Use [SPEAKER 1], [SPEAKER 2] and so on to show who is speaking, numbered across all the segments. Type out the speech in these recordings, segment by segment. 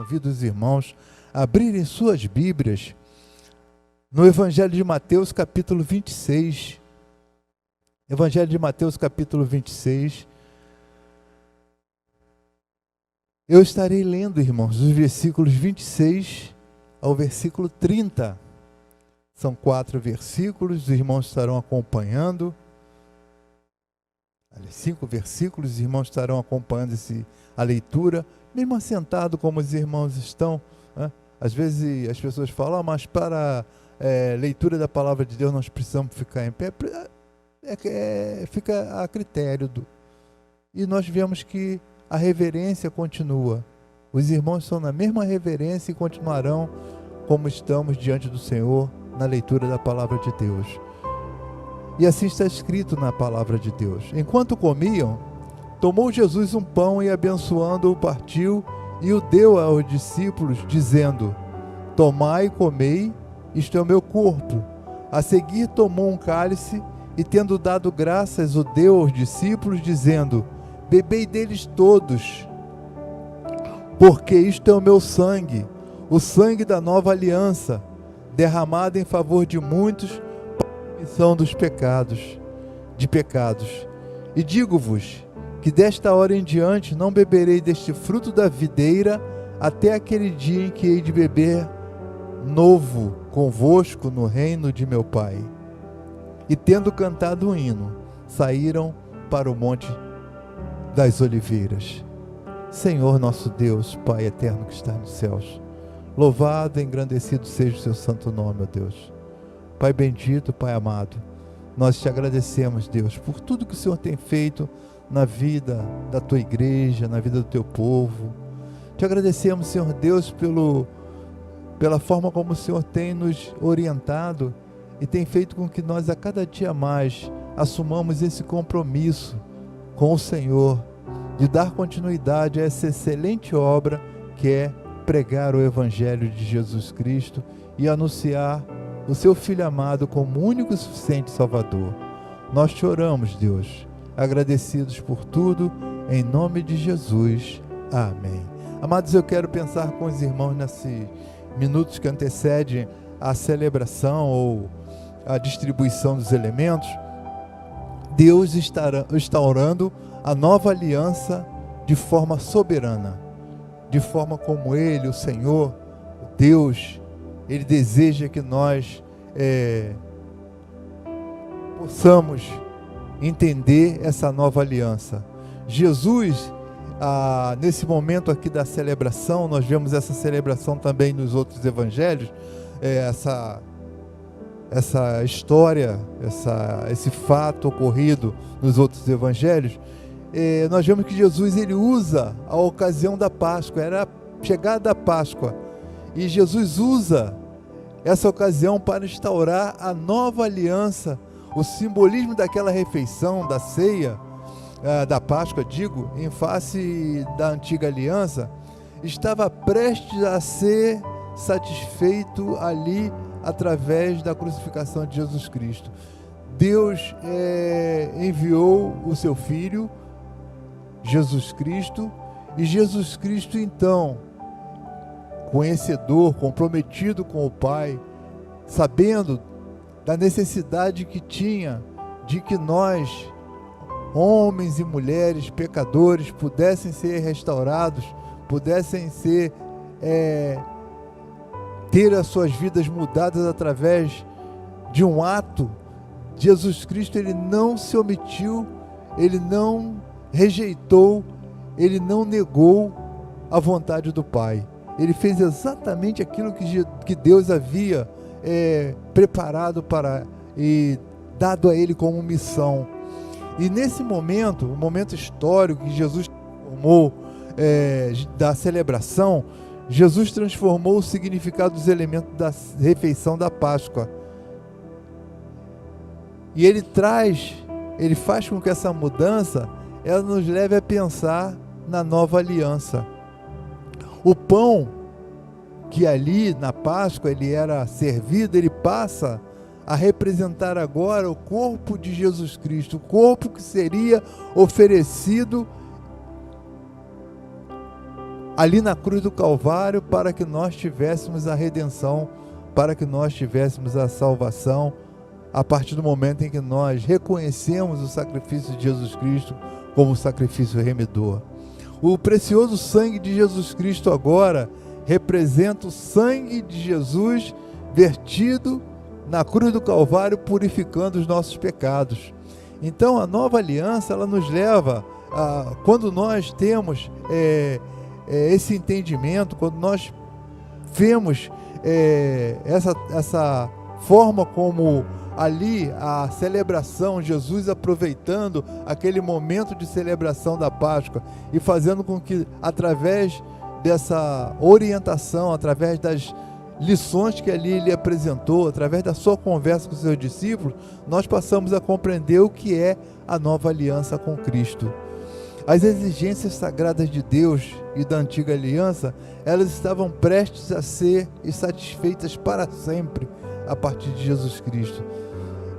[SPEAKER 1] convido os irmãos a abrirem suas Bíblias no Evangelho de Mateus, capítulo 26. Evangelho de Mateus, capítulo 26. Eu estarei lendo, irmãos, os versículos 26 ao versículo 30. São 4 versículos, os irmãos estarão acompanhando. 5 versículos, os irmãos estarão acompanhando a leitura, mesmo assentado como os irmãos estão, né? Às vezes as pessoas falam, mas para leitura da palavra de Deus nós precisamos ficar em pé. Fica a critério e nós vemos que a reverência continua. Os irmãos estão na mesma reverência e continuarão como estamos diante do Senhor na leitura da palavra de Deus. E assim está escrito na palavra de Deus. Enquanto comiam, tomou Jesus um pão e, abençoando-o, partiu e o deu aos discípulos, dizendo: tomai e comei, isto é o meu corpo. A seguir tomou um cálice e, tendo dado graças, o deu aos discípulos, dizendo: bebei deles todos, porque isto é o meu sangue, o sangue da nova aliança, derramado em favor de muitos para a remissão dos pecados. E digo-vos que desta hora em diante não beberei deste fruto da videira até aquele dia em que hei de beber novo convosco no reino de meu Pai. E tendo cantado um hino, saíram para o monte das oliveiras. Senhor nosso Deus, Pai eterno que está nos céus, louvado e engrandecido seja o seu santo nome, ó Deus. Pai bendito, Pai amado, nós te agradecemos, Deus, por tudo que o Senhor tem feito na vida da tua igreja, na vida do teu povo. Te agradecemos, Senhor Deus, pela forma como o Senhor tem nos orientado e tem feito com que nós a cada dia mais assumamos esse compromisso com o Senhor, de dar continuidade a essa excelente obra que é pregar o Evangelho de Jesus Cristo e anunciar o seu Filho amado como único e suficiente Salvador. Nós te oramos, Deus, agradecidos por tudo, em nome de Jesus. Amém. Amados, eu quero pensar com os irmãos nesses minutos que antecedem a celebração ou a distribuição dos elementos. Deus está instaurando a nova aliança de forma soberana, de forma como Ele, o Senhor, o Deus, Ele deseja que nós possamos entender essa nova aliança. Jesus, nesse momento aqui da celebração, nós vemos essa celebração também nos outros evangelhos, essa história, esse fato ocorrido nos outros evangelhos. Nós vemos que Jesus ele usa a ocasião da Páscoa, era a chegada da Páscoa, e Jesus usa essa ocasião para instaurar a nova aliança, o simbolismo daquela refeição, da ceia, da Páscoa, digo, em face da antiga aliança, estava prestes a ser satisfeito ali através da crucificação de Jesus Cristo. Deus enviou o seu Filho, Jesus Cristo, e Jesus Cristo então, conhecedor, comprometido com o Pai, sabendo da necessidade que tinha de que nós, homens e mulheres pecadores, pudessem ser restaurados, pudessem ter as suas vidas mudadas através de um ato. Jesus Cristo, ele não se omitiu, ele não rejeitou, ele não negou a vontade do Pai. Ele fez exatamente aquilo que Deus havia preparado e dado a ele como missão. E nesse momento, o momento histórico que Jesus transformou da celebração, Jesus transformou o significado dos elementos da refeição da Páscoa. E ele faz com que essa mudança, ela nos leve a pensar na nova aliança. O pão que ali na Páscoa ele era servido, ele passa a representar agora o corpo de Jesus Cristo, o corpo que seria oferecido ali na cruz do Calvário, para que nós tivéssemos a redenção, para que nós tivéssemos a salvação, a partir do momento em que nós reconhecemos o sacrifício de Jesus Cristo como sacrifício remidor. O precioso sangue de Jesus Cristo agora representa o sangue de Jesus vertido na cruz do Calvário, purificando os nossos pecados. Então a nova aliança, ela nos leva a, quando nós temos esse entendimento, quando nós vemos essa forma como ali a celebração, Jesus aproveitando aquele momento de celebração da Páscoa e fazendo com que, através dessa orientação, através das lições que ali ele apresentou, através da sua conversa com os seus discípulos, nós passamos a compreender o que é a nova aliança com Cristo. As exigências sagradas de Deus e da antiga aliança, elas estavam prestes a ser satisfeitas para sempre a partir de Jesus Cristo.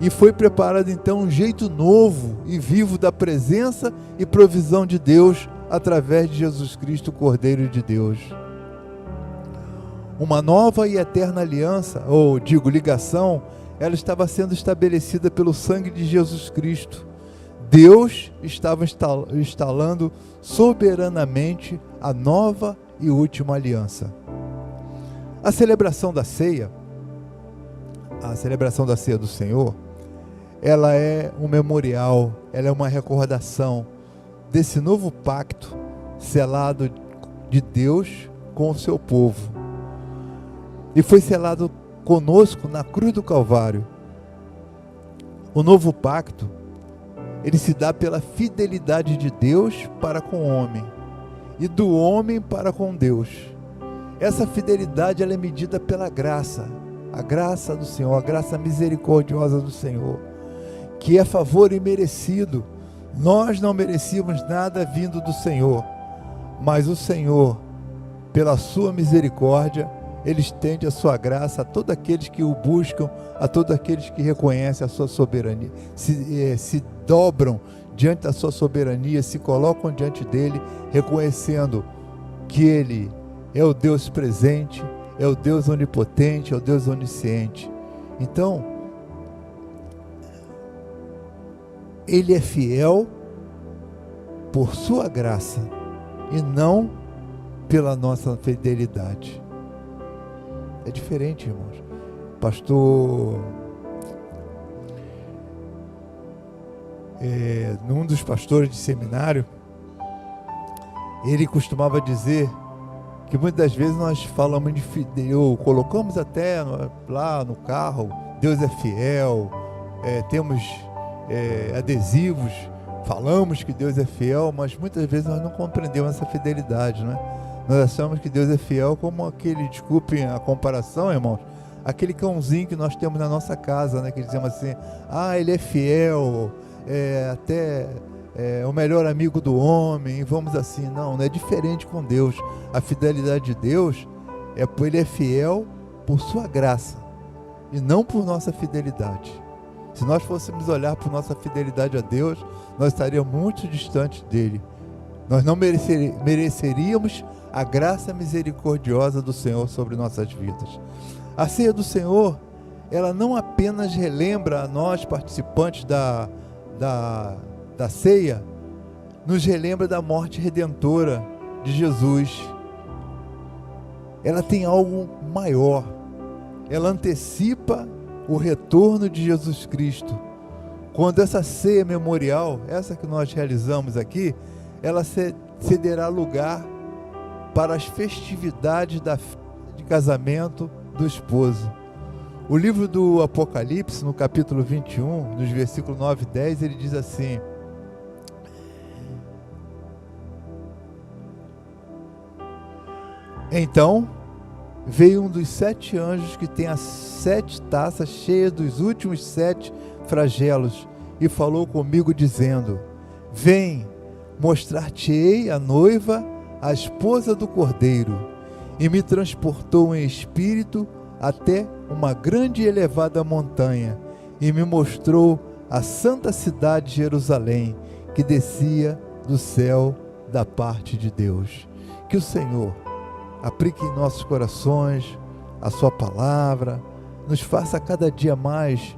[SPEAKER 1] E foi preparado então um jeito novo e vivo da presença e provisão de Deus através de Jesus Cristo, Cordeiro de Deus. Uma nova e eterna aliança, ou digo ligação, ela estava sendo estabelecida pelo sangue de Jesus Cristo. Deus estava instalando soberanamente a nova e última aliança. A celebração da ceia do Senhor, ela é um memorial, ela é uma recordação desse novo pacto selado de Deus com o seu povo. E foi selado conosco na cruz do Calvário. O novo pacto, ele se dá pela fidelidade de Deus para com o homem e do homem para com Deus. Essa fidelidade, ela é medida pela graça, a graça do Senhor, a graça misericordiosa do Senhor, que é favor imerecido. Nós não merecíamos nada vindo do Senhor, mas o Senhor, pela sua misericórdia, Ele estende a sua graça a todos aqueles que o buscam, a todos aqueles que reconhecem a sua soberania, se dobram diante da sua soberania, se colocam diante dele, reconhecendo que Ele é o Deus presente, é o Deus onipotente, é o Deus onisciente. Então, Ele é fiel por sua graça e não pela nossa fidelidade. É diferente, irmãos. Num dos pastores de seminário, ele costumava dizer que muitas vezes nós falamos de fiel, colocamos até lá no carro, Deus é fiel, temos adesivos, falamos que Deus é fiel, mas muitas vezes nós não compreendemos essa fidelidade, né? Nós achamos que Deus é fiel como aquele, desculpem a comparação, irmãos, aquele cãozinho que nós temos na nossa casa, né? Que dizemos assim, ele é fiel, até o melhor amigo do homem, vamos assim. Não é diferente com Deus. A fidelidade de Deus, Ele é fiel por sua graça e não por nossa fidelidade. Se nós fôssemos olhar por nossa fidelidade a Deus, nós estaríamos muito distantes dele. Nós não mereceríamos a graça misericordiosa do Senhor sobre nossas vidas. A ceia do Senhor, ela não apenas relembra a nós, participantes da ceia, nos relembra da morte redentora de Jesus. Ela tem algo maior. Ela antecipa o retorno de Jesus Cristo. Quando essa ceia memorial, essa que nós realizamos aqui, ela cederá lugar para as festividades da festa de casamento do esposo. O livro do Apocalipse, no capítulo 21, nos versículos 9 e 10, ele diz assim: então veio um dos 7 anjos que tem as 7 taças cheias dos últimos 7 flagelos e falou comigo dizendo: vem, mostrar-te-ei a noiva, a esposa do Cordeiro. E me transportou em espírito até uma grande e elevada montanha, e me mostrou a santa cidade de Jerusalém, que descia do céu da parte de Deus. Que o Senhor aplique em nossos corações a sua palavra, nos faça cada dia mais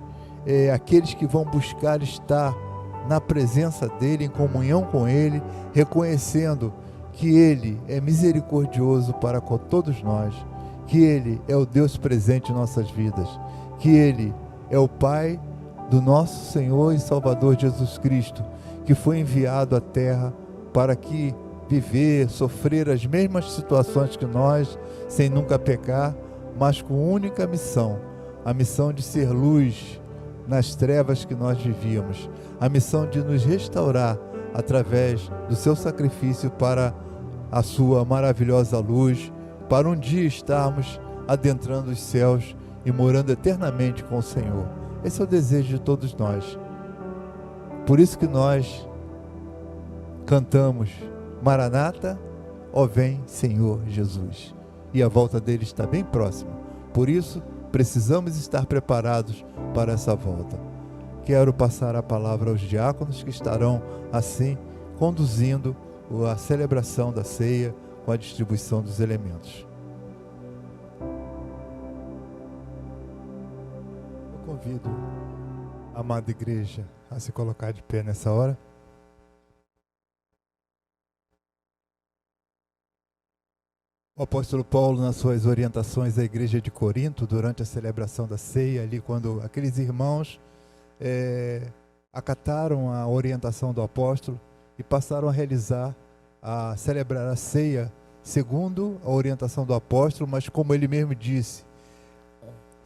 [SPEAKER 1] aqueles que vão buscar estar na presença dEle, em comunhão com Ele, reconhecendo que Ele é misericordioso para com todos nós, que Ele é o Deus presente em nossas vidas, que Ele é o Pai do nosso Senhor e Salvador Jesus Cristo, que foi enviado à terra para que viver, sofrer as mesmas situações que nós, sem nunca pecar, mas com única missão, a missão de ser luz nas trevas que nós vivíamos, a missão de nos restaurar através do seu sacrifício para a sua maravilhosa luz, para um dia estarmos adentrando os céus e morando eternamente com o Senhor. Esse é o desejo de todos nós. Por isso que nós cantamos: Maranata, ó vem Senhor Jesus. E a volta dele está bem próxima. Por isso, precisamos estar preparados para essa volta. Quero passar a palavra aos diáconos que estarão, assim, conduzindo a celebração da ceia com a distribuição dos elementos. Eu convido a amada igreja a se colocar de pé nessa hora. O apóstolo Paulo, nas suas orientações à igreja de Corinto, durante a celebração da ceia, ali quando aqueles irmãos acataram a orientação do apóstolo e passaram a celebrar a ceia segundo a orientação do apóstolo, mas como ele mesmo disse,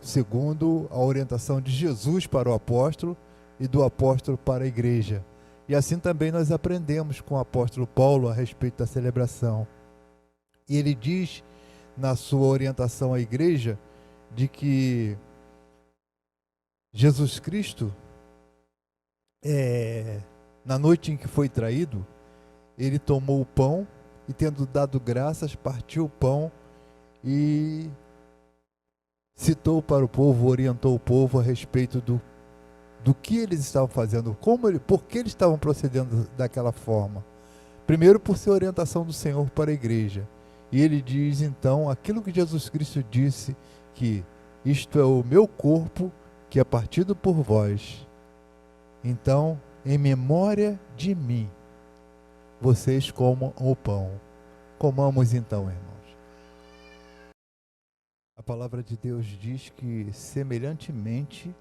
[SPEAKER 1] segundo a orientação de Jesus para o apóstolo e do apóstolo para a igreja. E assim também nós aprendemos com o apóstolo Paulo a respeito da celebração. E ele diz na sua orientação à igreja de que Jesus Cristo, na noite em que foi traído, ele tomou o pão e, tendo dado graças, partiu o pão e citou para o povo, orientou o povo a respeito do que eles estavam fazendo, por que eles estavam procedendo daquela forma. Primeiro, por ser orientação do Senhor para a igreja. E ele diz então aquilo que Jesus Cristo disse, que isto é o meu corpo que é partido por vós. Então, em memória de mim, vocês comam o pão. Comamos então, irmãos. A palavra de Deus diz que, semelhantemente,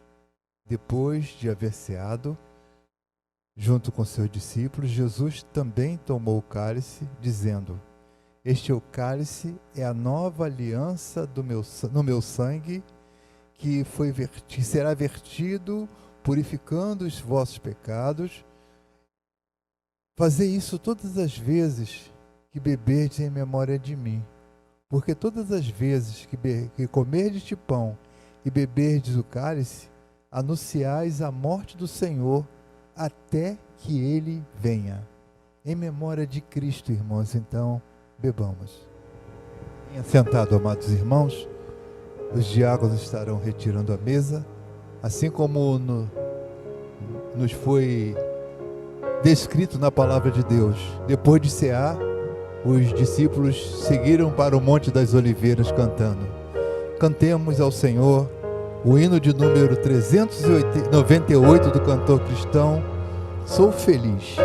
[SPEAKER 1] depois de haver ceado, junto com seus discípulos, Jesus também tomou o cálice, dizendo: este é o cálice, é a nova aliança no meu sangue, que será vertido, purificando os vossos pecados. Fazei isso todas as vezes que beberdes em memória de mim. Porque todas as vezes que comerdes este pão e beberdes o cálice, anunciais a morte do Senhor até que Ele venha. Em memória de Cristo, irmãos, então, bebamos. Sentado, amados irmãos, os diáconos estarão retirando a mesa, assim como nos foi descrito na palavra de Deus. Depois de cear, os discípulos seguiram para o Monte das Oliveiras cantando. Cantemos ao Senhor o hino de número 398 do cantor cristão, Sou Feliz.